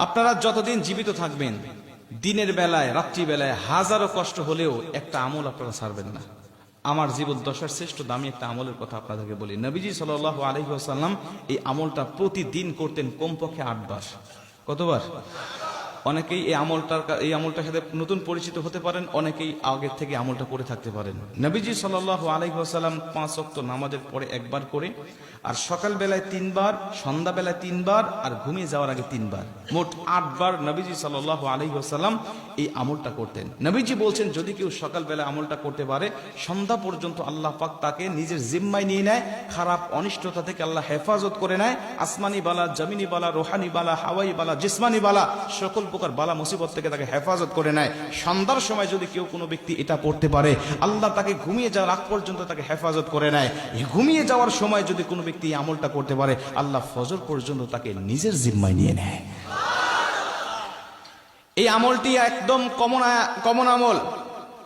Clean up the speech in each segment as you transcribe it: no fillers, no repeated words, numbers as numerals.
আপনারা যতদিন জীবিত থাকবেন, দিনের বেলায় রাত্রি বেলায় হাজারো কষ্ট হলেও একটা আমল আপনারা ছাড়বেন না। আমার জীবদ্দশার শ্রেষ্ঠ দামি একটা আমলের কথা আপনাদেরকে বলি। নবীজি সাল্লাল্লাহু আলাইহি ওয়াসাল্লাম এই আমলটা প্রতিদিন করতেন, কমপক্ষে 8 বার। কতবার? অনেকেই এই আমলটার সাথে নতুন পরিচিত হতে পারেন, অনেকেই আগের থেকে আমলটা করে থাকতে পারেন। নবীজি সাল্লাল্লাহু আলাইহি ওয়াসাল্লাম 5 ওয়াক্ত নামাজের পরে একবার করে, আর সকাল বেলায় 3 বার, সন্ধ্যা বেলায় 3 বার, আর ঘুমিয়ে যাওয়ার আগে 3 বার, মোট 8 বার নবীজি সাল্লাল্লাহু আলাইহি ওয়াসাল্লাম এই আমলটা করতেন। নবীজি বলছেন, যদি কেউ সকাল বেলায় আমলটা করতে পারে, সন্ধ্যা পর্যন্ত আল্লাহ পাক তাকে নিজের জিম্মায় নিয়ে নেয়, খারাপ অনিষ্টতা থেকে আল্লাহ হেফাজত করে নেয়, আসমানি বালা, জমিনি বালা, রোহানি বালা, হাওয়াই বালা, জিসমানি বালা, সকল প্রকার বালা মুসিবত থেকে তাকে হেফাজত করে নেয়। সন্ধ্যার সময় যদি কেউ কোনো ব্যক্তি এটা পড়তে পারে, আল্লাহ তাকে ঘুমিয়ে যাওয়ার আগ পর্যন্ত তাকে হেফাজত করে নেয়। ঘুমিয়ে যাওয়ার সময় যদি কোনো ব্যক্তি এই আমলটা করতে পারে, আল্লাহ ফজর পর্যন্ত তাকে নিজের জিম্মায় নিয়ে নেয়। এই আমলটি একদম কমন আমল।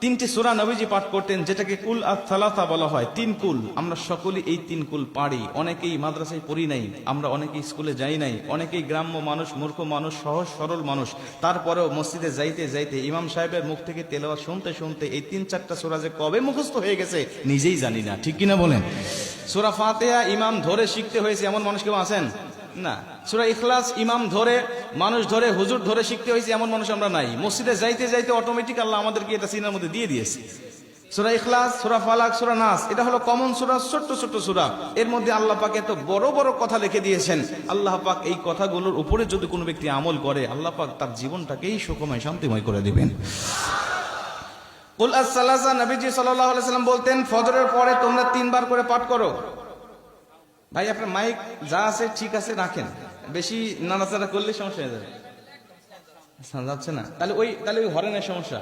3টি সূরা নবীজি পাঠ করতেন, যেটাকে কুল আস-সালাসা বলা হয়, 3 কুল। আমরা সকলেই এই 3 কুল পারি। অনেকেই মাদ্রাসায় পড়ি নাই, আমরা অনেকেই স্কুলে যাই নাই, অনেকেই গ্রাম্য মানুষ, মূর্খ মানুষ, সহজ সরল মানুষ। তারপরেও মসজিদে যাইতে যাইতে ইমাম সাহেবের মুখ থেকে তেলাওয়াত শুনতে শুনতে এই 3-4টা সূরা যে কবে মুখস্থ হয়ে গেছে নিজেই জানি না। ঠিক কিনা বলেন? সূরা ফাতিহা ইমাম ধরে শিখতে হয়েছে এমন মানুষ কেউ আছেন? না। সূরা ইখলাস ইমাম ধরে, মানুষ ধরে, হুজুর ধরে শিখতে হয়েছে এমন মানুষ আমরা নাই। মসজিদে যাইতে যাইতে অটোমেটিক আল্লাহ আমাদেরকে এটা সিনার মধ্যে দিয়ে দিয়েছে। সূরা ইখলাস, সূরা ফালাক, সূরা নাস, এটা হলো কমন সূরা, ছোট্ট ছোট্ট সূরা। এর মধ্যে আল্লাহ পাক এত বড় বড় কথা লিখে দিয়েছেন। আল্লাহ পাক এই কথাগুলোর উপরে যদি কোনো ব্যক্তি আমল করে, আল্লাহ পাক তার জীবনটাকেই সুখময়, শান্তিময় করে দিবেন। কুল আস-সালাসা নবীজি সাল্লাল্লাহু আলাইহি ওয়াসাল্লাম বলতেন, ফজরের পরে তোমরা 3 বার করে পাঠ করো। ভাই আপনার মাইক যা আছে ঠিক আছে, রাখেন, বেশি নাড়াচাড়া করলে সমস্যা হয়ে যাবে। যাচ্ছে না, তাহলে ওই হরেনের সমস্যা,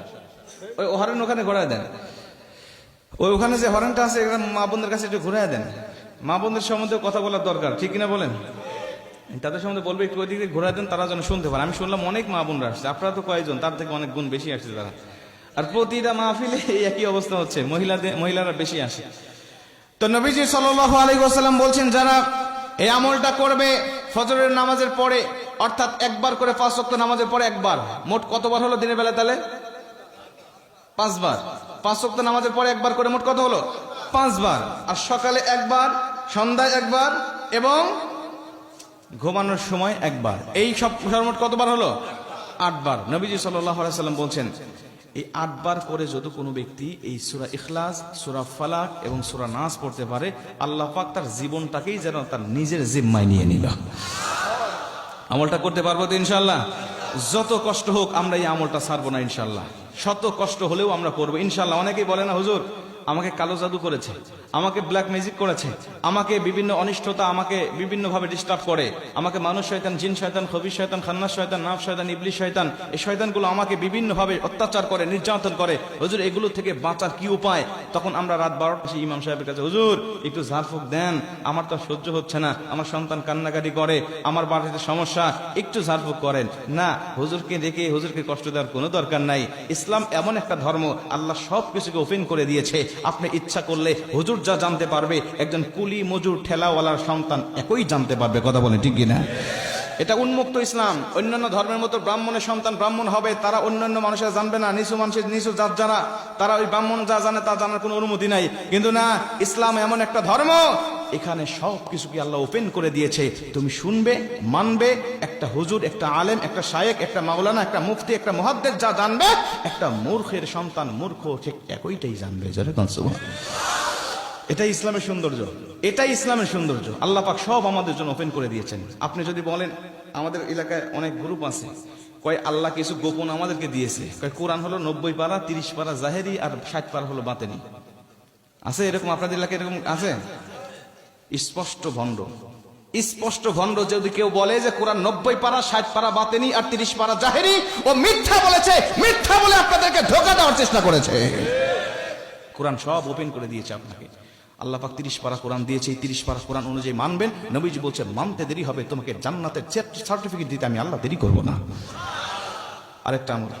ওই হরেন ওখানে ঘোরায় দেন। ওখানে যে হরেনটা আছে, মা বোনদের কাছে একটু ঘুরাই দেন। মা বোনদের সম্বন্ধে কথা বলার দরকার, ঠিক কিনা বলেন? তাদের সম্বন্ধে বলবে একটু ওই দিকে ঘুরাই দেন, তারা যেন শুনতে পারে। আমি শুনলাম অনেক মা বোনরা আসছে, আপনারা তো কয়েকজন, তার থেকে অনেক গুণ বেশি আসছে তারা। আর প্রতিটা মাহফিলে এই একই অবস্থা হচ্ছে, মহিলারা বেশি আসে। তো নবীজি সাল্লাল্লাহু আলাইহি ওয়াসাল্লাম বলছেন, যারা এই আমলটা করবে ফজরের নামাজের পরে, অর্থাৎ একবার করে 5 ওয়াক্ত নামাজের পরে একবার, মোট কতবার হলো দিনের বেলা? তাহলে 5 বার। 5 ওয়াক্ত নামাজের পরে একবার করে মোট কত হলো? 5 বার। আর সকালে একবার, সন্ধ্যায় একবার, এবং ঘুমানোর সময় একবার। এই সব সর্বমোট কতবার হলো? 8 বার। নবীজি সাল্লাল্লাহু আলাইহি ওয়াসাল্লাম বলছেন, এই 8 বার করে যদি কোনো ব্যক্তি এই সূরা ইখলাস, সূরা ফালাক এবং সূরা নাস পড়তে পারে, আল্লাহ পাক তার জীবনটাকেই যেন তার নিজের জিম্মায় নিয়ে নিল। আমলটা করতে পারবো তো ইনশাআল্লাহ? যত কষ্ট হোক আমরা এই আমলটা ছাড়বো না ইনশাআল্লাহ। শত কষ্ট হলেও আমরা করবো ইনশাআল্লাহ। অনেকেই বলে না, হুজুর আমাকে কালো জাদু করেছে, আমাকে ব্ল্যাক ম্যাজিক করেছে, আমাকে বিভিন্ন অনিষ্টতা আমাকে বিভিন্নভাবে ডিস্টার্ব করে, আমাকে মানুষ শয়তান, জিন শয়তান, খবিশ শয়তান, খান্নাস শয়তান, নাফ শয়তান, ইবলিস শয়তান, এই শয়তানগুলো আমাকে বিভিন্নভাবে অত্যাচার করে, নির্যাতন করে। হুজুর এগুলো থেকে বাঁচার কি উপায়? তখন আমরা রাত 12টায় ইমাম সাহেবের কাছে, হুজুর একটু ঝাড়ফুঁক দেন, আমার তো সহ্য হচ্ছে না, আমার সন্তান কান্নাকাটি করে, আমার বাড়িতে সমস্যা, একটু ঝাড়ফুঁক করেন না। হুজুরকে ডেকে হুজুরকে কষ্ট দেওয়ার কোনো দরকার নাই। ইসলাম এমন একটা ধর্ম, আল্লাহ সব কিছুকে ওপেন করে দিয়েছে। আপনি ইচ্ছা করলে হুজুর যা জানতে পারবে, একজন কুলি মজুর ঠেলাওয়ালার সন্তান একই জানতে পারবে। কথা বলেন ঠিক কিনা? এটা উন্মুক্ত ইসলাম। অন্যান্য ধর্মের মতো ব্রাহ্মণের সন্তান ব্রাহ্মণ হবে, তারা অন্যান্য মানুষেরা জানবে না। নিচু মানুষের নিচু জাত যারা, তারা ওই ব্রাহ্মণ যা জানে তা জানার কোনো অনুমতি নাই। কিন্তু না, ইসলাম এমন একটা ধর্ম, এখানে সব কিছুকে আল্লাহ ওপেন করে দিয়েছে। তুমি শুনবে, মানবে। একটা হুজুর, একটা আলেম, একটা শায়েখ, একটা মাওলানা, একটা মুফতি, একটা মুহাদ্দিস যা জানবে, একটা মূর্খের সন্তান মূর্খ ঠিক একইটাই জানবে। এটাই ইসলামের সৌন্দর্য, এটাই ইসলামের সৌন্দর্য। আল্লাহ পাক সব আমাদের জন্য ওপেন করে দিয়েছেন। আপনি যদি বলেন, আমাদের এলাকায় অনেক গ্রুপ আছে, কয় আল্লাহ কিছু গোপন আমাদেরকে দিয়েছে, কয় কোরআন হলো 90 পারা, 30 পারা জাহেরি, আর 60 পারা হলো বাতেনি। আছে এরকম? আপনাদের এলাকায় এরকম আছে? স্পষ্ট ভণ্ড, স্পষ্ট ভণ্ড। যদি কেউ বলে যে কোরআন 90 পারা, 60 পারা বাতেনি আর 30 পারা জাহেরি, ও মিথ্যা বলেছে। মিথ্যা বলে আপনাদেরকে ধোঁকা দেওয়ার চেষ্টা করেছে। কোরআন সব ওপেন করে দিয়েছে আপনাকে। আল্লাহ পাক 30 পারা কোরআন দিয়েছে। এই 30 পারা কোরআন অনুযায়ী মানবেন। নবীজি বলছে, মানতে দেরি হবে, তোমাকে জান্নাতের সার্টিফিকেট দিতে আমি আল্লাহ দেরি করব না। আরেকটা আমল,